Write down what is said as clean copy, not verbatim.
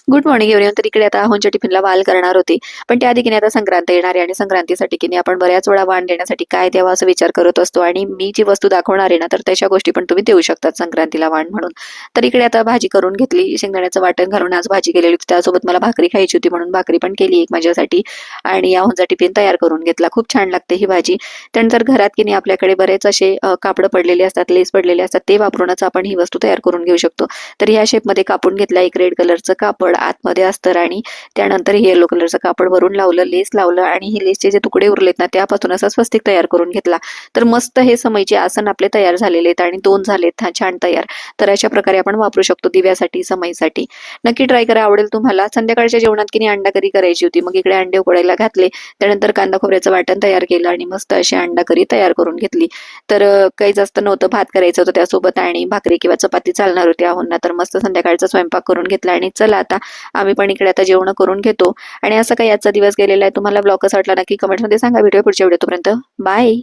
Good morning everyone. तर इकडे आता आहोंच्या टिफिनला वाल करणार होते. पण त्याआधी की नाही आता संक्रांत येणार आहे आणि संक्रांतीसाठी की नाही आपण बऱ्याच वेळा वाण देण्यासाठी काय द्यावं असा विचार करत असतो आणि मी जी वस्तू दाखवणार आहे ना, तर तशा गोष्टी पण तुम्ही देऊ शकतात संक्रांतीला वाण म्हणून. तर इकडे आता भाजी करून घेतली. शेंगदाण्याचं वाटण घालून आज भाजी केलेली होती. त्यासोबत मला भाकरी खायची होती म्हणून भाकरी पण केली एक माझ्यासाठी आणि आहोंचा टिफिन तयार करून घेतला. खूप छान लागते ही भाजी. त्यानंतर घरात की नाही आपल्याकडे बरेच असे कापड पडलेले असतात, लेस पडलेले असतात. ते वापरूनच आपण ही वस्तू तयार करून घेऊ शकतो. तर ह्या शेपमध्ये कापून घेतला एक रेड कलरचं कापड, आतमध्ये अस्तर आणि त्यानंतर हे येलो कलरचं कापड वरून लावलं, लेस लावलं आणि हे लेसचे जे तुकडे उरलेत ना त्यापासून असा स्वस्तिक तयार करून घेतला. तर मस्त हे समईचे आसन आपले तयार झालेले आहेत आणि 2 झालेत छान तयार. तर अशा प्रकारे आपण वापरू शकतो दिव्यासाठी, समईसाठी. नक्की ट्राय करा, आवडेल तुम्हाला. संध्याकाळच्या जेवणात की नाही अंडा करी करायची होती. मग इकडे अंडे उकडायला घातले. त्यानंतर कांदा खोबऱ्याचं वाटण तयार केलं आणि मस्त अशी अंडा करी तयार करून घेतली. तर काही जास्त नव्हतं, भात करायचं होतं त्यासोबत आणि भाकरी किंवा चपाती चालणार होती आहोंना. तर मस्त संध्याकाळचा स्वयंपाक करून घेतला आणि चला आता आम्ही पण इकडे आता जेवण करून घेतो. आणि असं काही आजचा दिवस गेलेला आहे. तुम्हाला ब्लॉग कसा वाटला नक्की कमेंट्समध्ये सांगा. व्हिडिओ पुढच्या व्हिडिओ तोपर्यंत बाय.